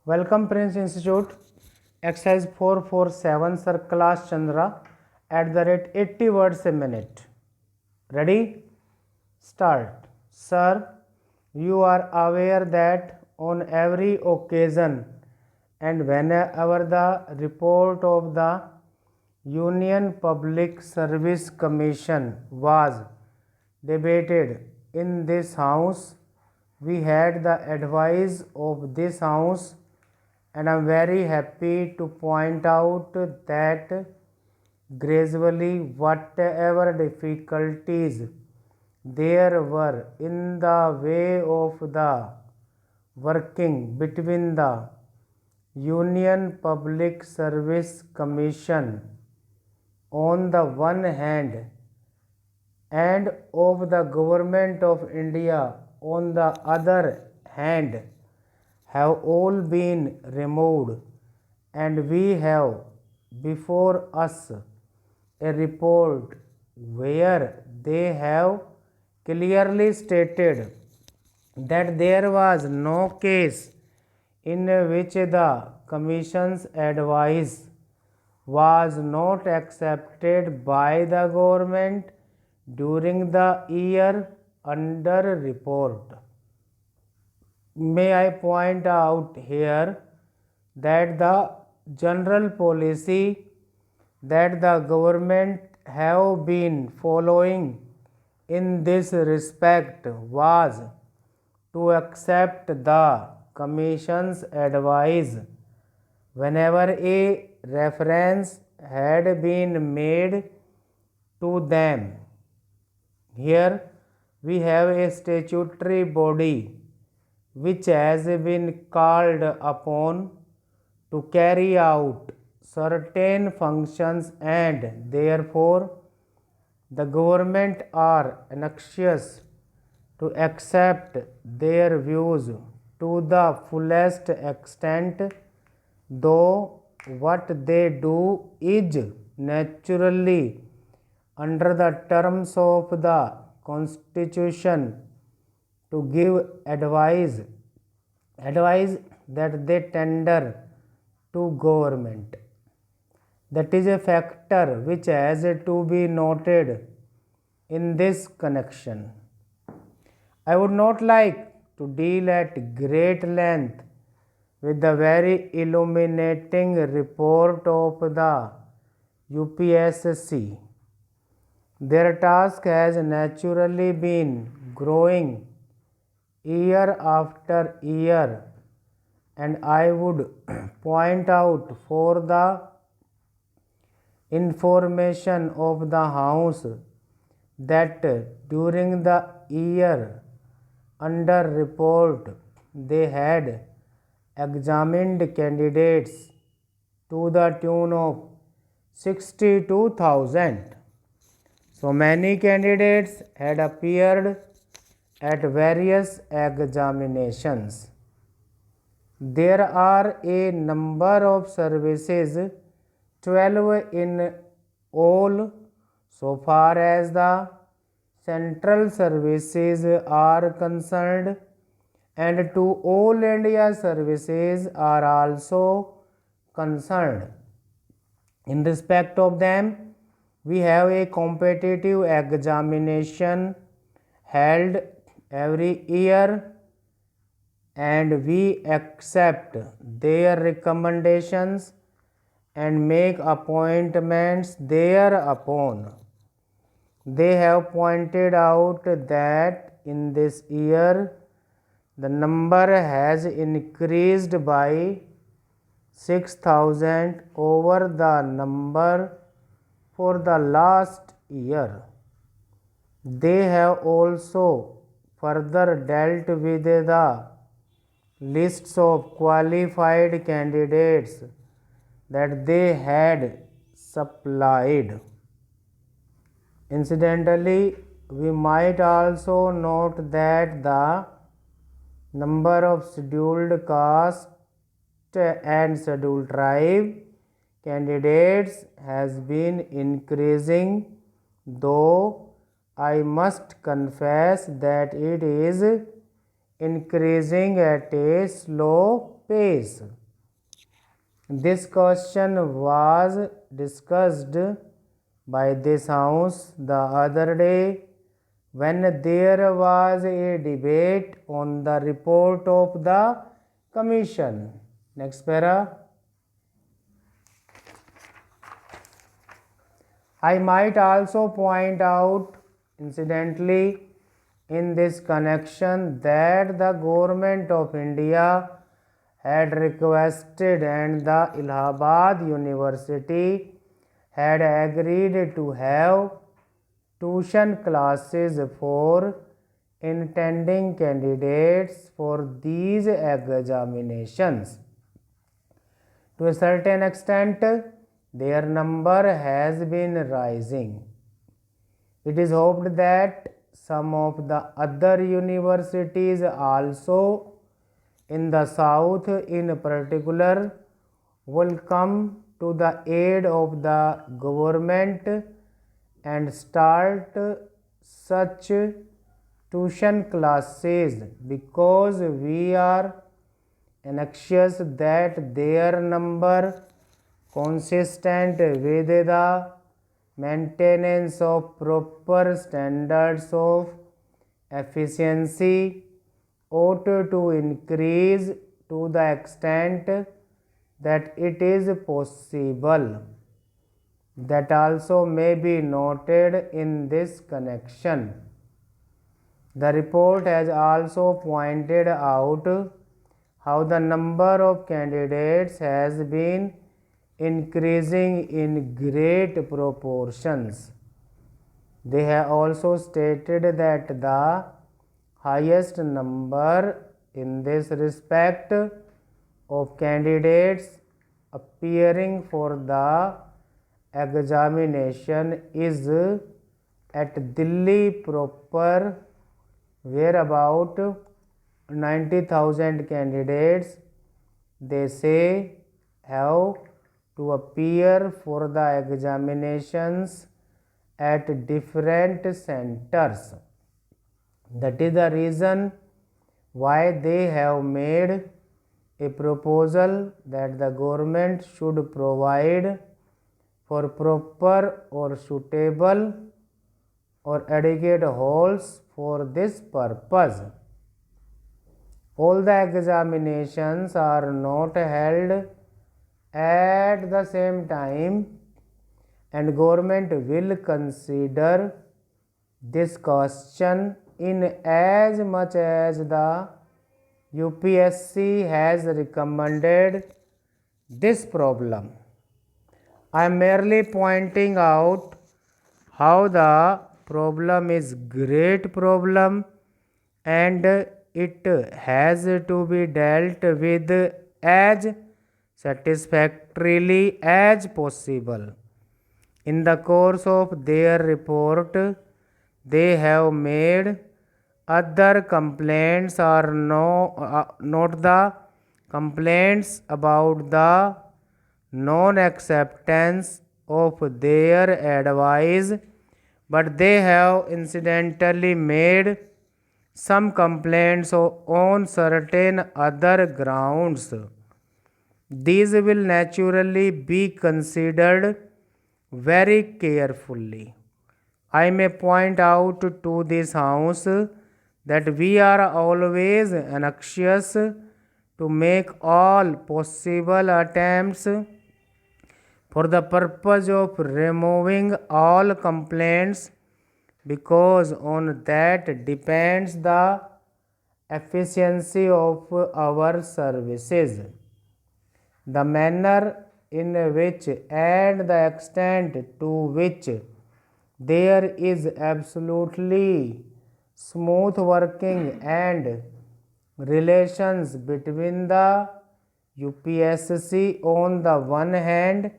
Welcome Prince Institute. Exercise 447 Sir Class Chandra @ 80 words a minute. Ready? Start. Sir, you are aware that on every occasion and whenever the report of the Union Public Service Commission was debated in this House, we had the advice of this House, and I am very happy to point out that gradually whatever difficulties there were in the way of the working between the Union Public Service Commission on the one hand and of the Government of India on the other hand have all been removed, and we have before us a report where they have clearly stated that there was no case in which the Commission's advice was not accepted by the government during the year under report. May I point out here that the general policy that the government have been following in this respect was to accept the Commission's advice whenever a reference had been made to them. Here we have a statutory body which has been called upon to carry out certain functions, and therefore the government are anxious to accept their views to the fullest extent, though what they do is naturally under the terms of the Constitution to give advice that they tender to government. That is a factor which has to be noted in this connection. I would not like to deal at great length with the very illuminating report of the UPSC. Their task has naturally been growing year after year, and I would point out for the information of the House that during the year under report they had examined candidates to the tune of 62,000. So many candidates had appeared at various examinations. There are a number of services, 12 in all, so far as the central services are concerned, and to all India services are also concerned. In respect of them, we have a competitive examination held every year, and we accept their recommendations and make appointments thereupon. They have pointed out that in this year the number has increased by 6,000 over the number for the last year. They have also further dealt with the lists of qualified candidates that they had supplied. Incidentally, we might also note that the number of scheduled caste and scheduled tribe candidates has been increasing, though I must confess that it is increasing at a slow pace. This question was discussed by this house the other day when there was a debate on the report of the commission. Next para. I might also point out, incidentally, in this connection, that the government of India had requested and the Allahabad University had agreed to have tuition classes for intending candidates for these examinations. To a certain extent, their number has been rising. It is hoped that some of the other universities also in the south in particular will come to the aid of the government and start such tuition classes, because we are anxious that their number, consistent with the maintenance of proper standards of efficiency, ought to increase to the extent that it is possible. That also may be noted in this connection. The report has also pointed out how the number of candidates has been increasing in great proportions. They have also stated that the highest number in this respect of candidates appearing for the examination is at Delhi proper, where about 90,000 candidates, they say, have to appear for the examinations at different centers. That is the reason why they have made a proposal that the government should provide for proper or suitable or adequate halls for this purpose. All the examinations are not held at the same time, and government will consider this question in as much as the UPSC has recommended this problem. I am merely pointing out how the problem is great problem and it has to be dealt with as satisfactorily as possible. In the course of their report, they have made other complaints are not the complaints about the non-acceptance of their advice, but they have incidentally made some complaints on certain other grounds. These will naturally be considered very carefully. I may point out to this house that we are always anxious to make all possible attempts for the purpose of removing all complaints, because on that depends the efficiency of our services. The manner in which and the extent to which there is absolutely smooth working and relations between the UPSC on the one hand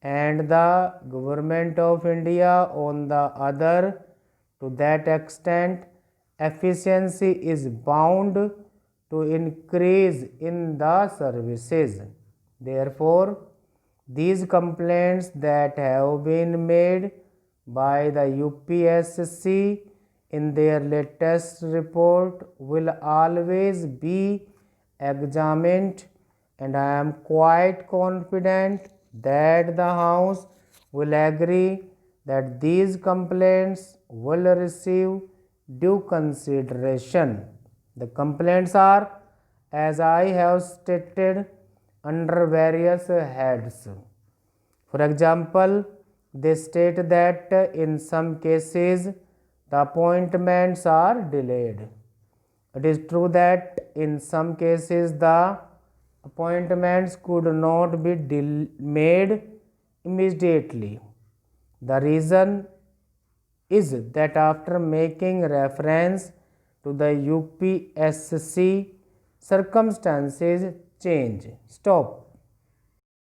and the government of India on the other, to that extent efficiency is bound to increase in the services. Therefore, these complaints that have been made by the UPSC in their latest report will always be examined and I am quite confident that the House will agree that these complaints will receive due consideration. The complaints are, as I have stated, under various heads. For example, they state that in some cases the appointments are delayed. It is true that in some cases the appointments could not be made immediately. The reason is that after making reference to the UPSC, circumstances change. Stop.